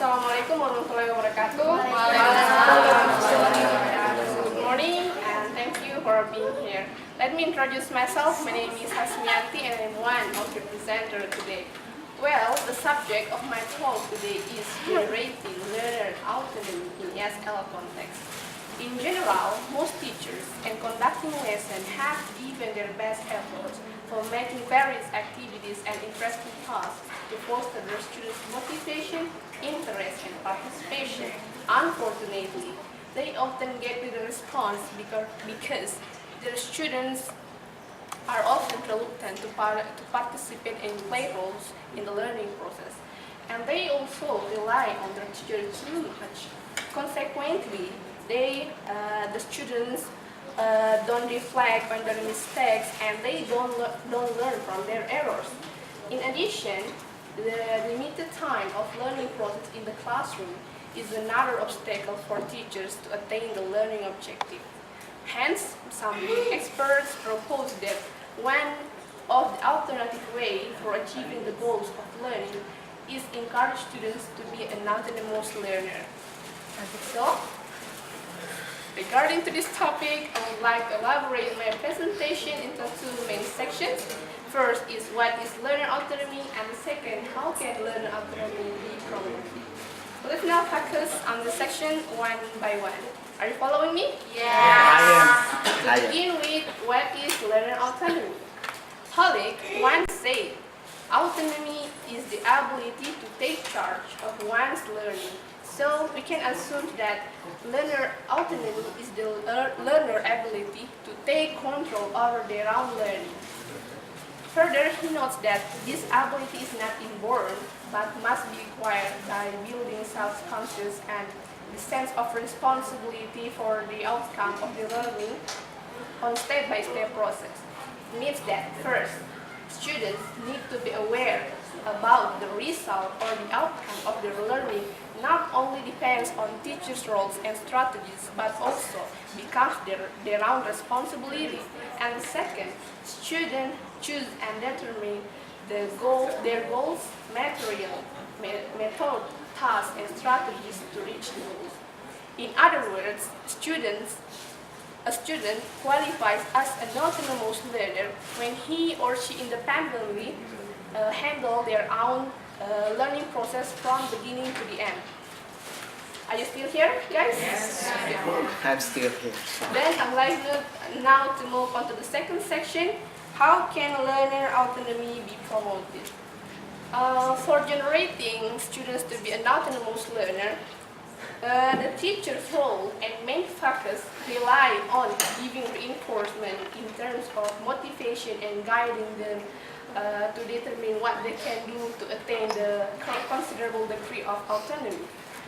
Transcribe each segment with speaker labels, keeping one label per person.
Speaker 1: Assalamualaikum warahmatullahi wabarakatuh. Good morning and thank you for being here. Let me introduce myself. My name is Hasmianti and I'm one of the presenters today. Well, the subject of my talk today is generating learner autonomy in ESL context. In general, most teachers in conducting lessons have given their best efforts for making various activities and interesting tasks to foster their students' motivation, interest, and participation. Unfortunately, they often get little response because their students are often reluctant to participate in play roles in the learning process, and they also rely on their teacher too much. Consequently, the students don't reflect on their mistakes and they don't learn from their errors. In addition, the limited time of learning process in the classroom is another obstacle for teachers to attain the learning objective. Hence, some experts propose that one of the alternative way for achieving the goals of learning is encourage students to be an autonomous learner. So, regarding to this topic, I would like to elaborate my presentation into two main sections. First is what is learner autonomy, and the second, how can learner autonomy be promoted. Let's now focus on the section one by one. Are you following me?
Speaker 2: Yeah.
Speaker 1: To begin with, what is learner autonomy? Hollick once said, autonomy is the ability to take charge of one's learning. So we can assume that learner autonomy is the learner ability to take control over their own learning. Further, he notes that this ability is not inborn, but must be acquired by building self-conscious and the sense of responsibility for the outcome of the learning on step-by-step process. It means that first, students need to be aware about the result or the outcome of their learning not only depends on teachers' roles and strategies, but also becomes their own responsibility. And second, students choose and determine their goals, material, method, tasks, and strategies to reach the goals. In other words, a student qualifies as an autonomous learner when he or she independently handle their own learning process from beginning to the end. Are you still here, guys?
Speaker 2: Yes.
Speaker 1: Yeah.
Speaker 2: I'm still here.
Speaker 1: Then I'd like now to move on to the second section. How can learner autonomy be promoted? For generating students to be an autonomous learner, the teacher's role and main focus rely on giving reinforcement in terms of motivation and guiding them to determine what they can do to attain the considerable degree of autonomy.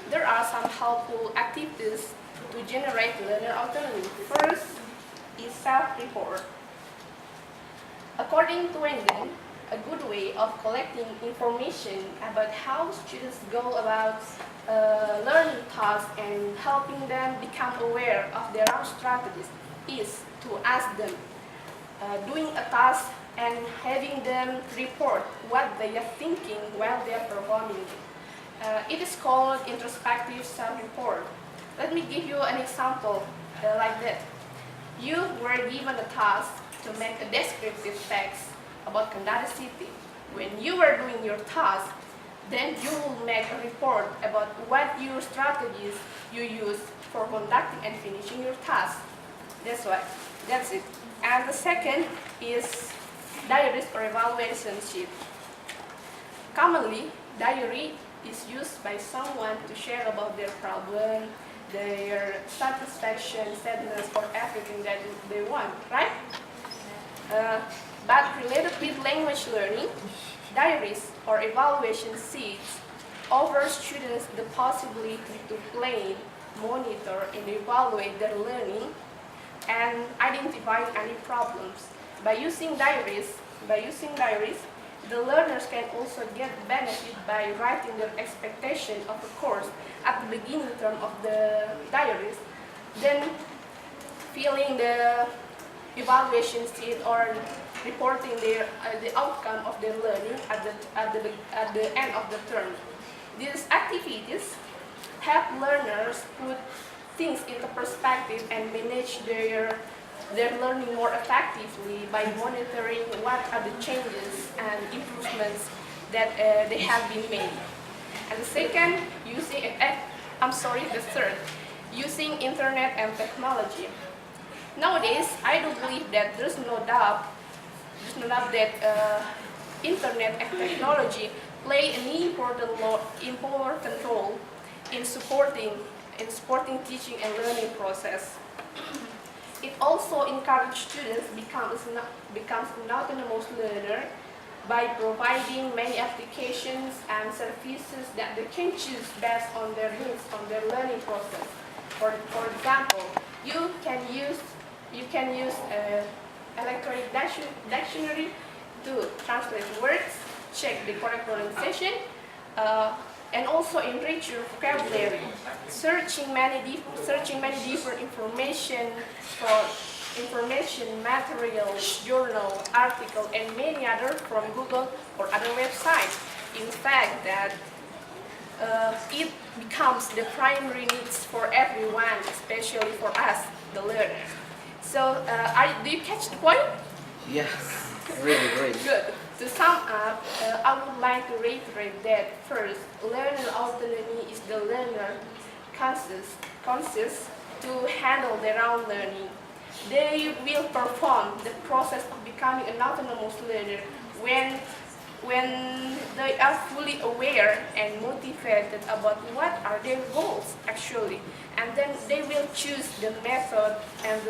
Speaker 1: There are some helpful activities to generate learner autonomy. First is self-report. According to Wendy, a good way of collecting information about how students go about learning tasks and helping them become aware of their own strategies is to ask them doing a task and having them report what they are thinking while they are performing it. It is called introspective self-report. Let me give you an example like that. You were given a task to make a descriptive text about Kendari City. When you were doing your task, then you will make a report about what your strategies you use for conducting and finishing your task. That's it. And the second is diaries or evaluation sheet. Commonly, diary is used by someone to share about their problem, their satisfaction, sadness, or everything that they want, right? But related with language learning, diaries or evaluation sheets offer students the possibility to plan, monitor, and evaluate their learning and identify any problems. By using diaries, the learners can also get benefit by writing their expectation of the course at the beginning term of the diaries, then filling the evaluation sheet or reporting the outcome of their learning at the end of the term. These activities help learners put things into perspective and manage their learning more effectively by monitoring what are the changes and improvements that they have been made. And the second, the third, using internet and technology. Nowadays, I do believe that there's no doubt that internet and technology play an important role in supporting teaching and learning process. It also encourages students becomes an autonomous learner by providing many applications and services that they can choose based on their needs, on their learning process. For example, you can use electronic dictionary to translate words, check the correct pronunciation, and also enrich your vocabulary. Searching many different information materials, journal, article, and many other from Google or other websites. In fact, that it becomes the primary needs for everyone, especially for us, the learners. So, do you catch the point?
Speaker 2: Yes, really great.
Speaker 1: Good. To sum up, I would like to reiterate that first, learner autonomy is the learner consists to handle their own learning. They will perform the process of becoming an autonomous learner when they are fully aware and motivated about what are their goals actually, and then they will choose the method and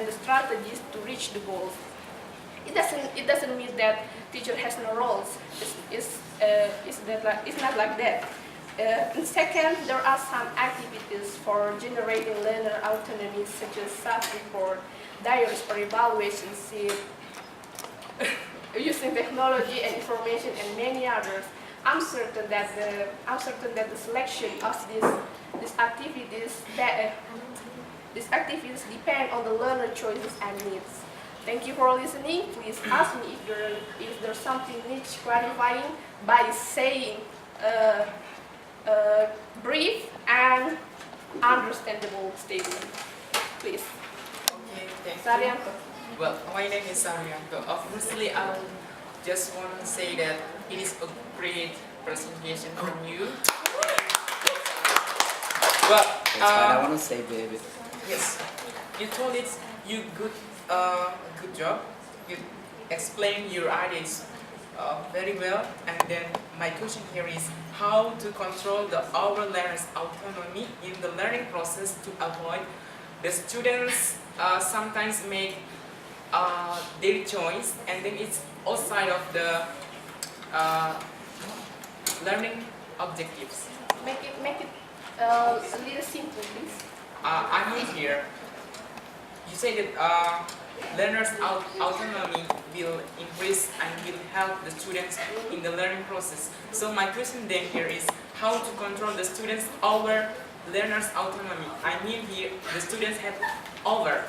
Speaker 1: the strategies to reach the goals. It doesn't mean that teacher has no roles. It's not like that. And second, there are some activities for generating learner autonomy, such as self-report, diaries for evaluation sheet, using technology and information, and many others. I'm certain that the selection of these activities depend on the learner choices and needs. Thank you for listening. Please ask me if there's something needs clarifying by saying brief and understandable statement. Please.
Speaker 3: Okay, thank you.
Speaker 1: Saryanto.
Speaker 3: Well, my name is Saryanto. Obviously, I just want to say that it is a great presentation from you. Well,
Speaker 2: That's what I want to say, baby.
Speaker 3: yes, you told it you good job. You explained your ideas very well. And then my question here is how to control our learners' autonomy in the learning process to avoid the students sometimes make their choice and then it's outside of the learning objectives.
Speaker 1: Make it a little simple, please.
Speaker 3: I mean here, you say that learners' autonomy will increase and will help the students in the learning process. So my question then here is how to control the students over learners' autonomy. I mean here, the students have over,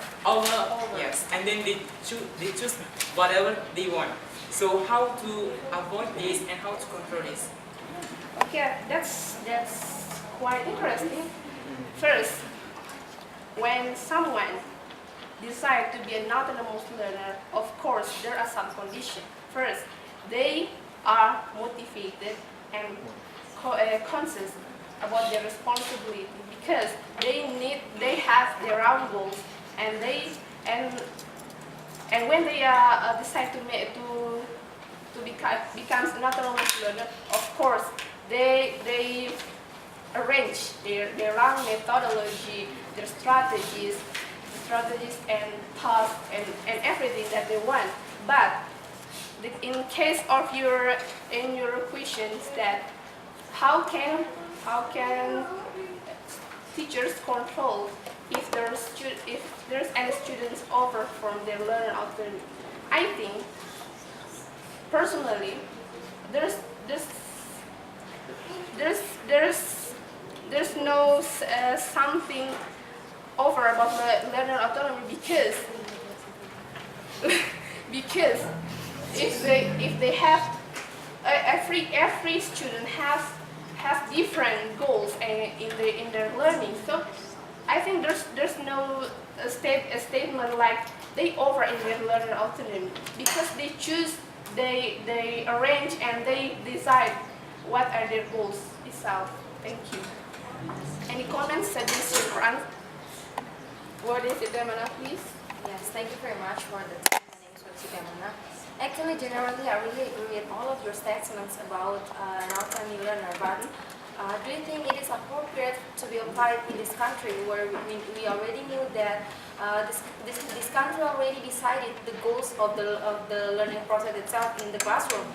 Speaker 3: yes, and then they choose whatever they want. So how to avoid this and how to control this?
Speaker 1: Okay, that's quite interesting. First, when someone decides to be an autonomous learner, of course there are some conditions. First, they are motivated and conscious about their responsibility because they have their own goals and when they decide to become an autonomous learner, of course they arrange their own methodology, their strategies and tasks and everything that they want. But in case of your questions that how can teachers control if there's any students over from their learner autonomy? I think personally there's no something over about the learner autonomy because if they have every student has has different goals in their learning. So I think there's no a statement like they over in their learner autonomy, because they choose, they arrange, and they decide what are their goals itself. Thank you. Any comments, suggestions, or what is it, Demana, please?
Speaker 4: Yes, thank you very much for the time. My name is Wapsi. Actually, generally, I really agree with all of your statements about an autonomy learner, but do you think it is appropriate to be applied in this country where we already knew that this country already decided the goals of the learning process itself in the classroom?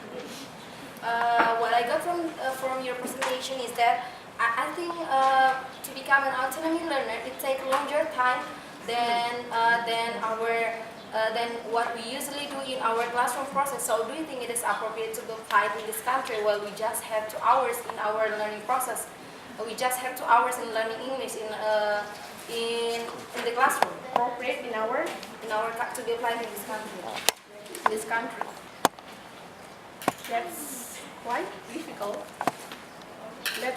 Speaker 4: What I got from your presentation is that I think to become an autonomy learner, it takes longer time than what we usually do in our classroom process. So do you think it is appropriate to go fight in this country while we just have 2 hours in our learning process? We just have 2 hours in learning English in the classroom.
Speaker 1: Appropriate in our
Speaker 4: To be applied in this country.
Speaker 1: That's quite difficult. That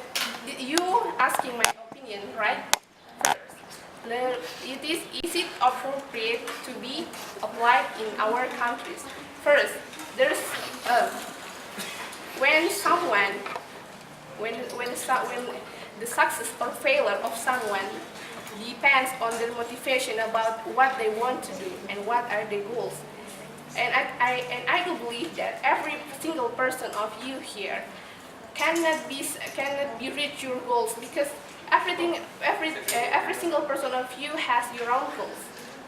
Speaker 1: you asking my opinion, right? Is it appropriate to be applied in our countries? First, there's when the success or failure of someone depends on their motivation about what they want to do and what are their goals. And I do believe that every single person of you here cannot be reach your goals, because every single person of you has your own goals.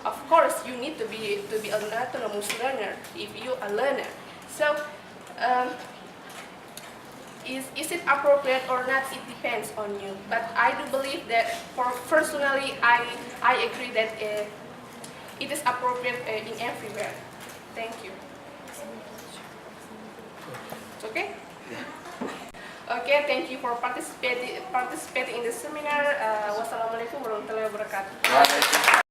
Speaker 1: Of course, you need to be an autonomous learner if you are a learner. So, is it appropriate or not? It depends on you. But I do believe that, personally, I agree that it is appropriate in everywhere. Thank you. It's okay? Okay, thank you for participating in the seminar. Wassalamualaikum warahmatullahi wabarakatuh.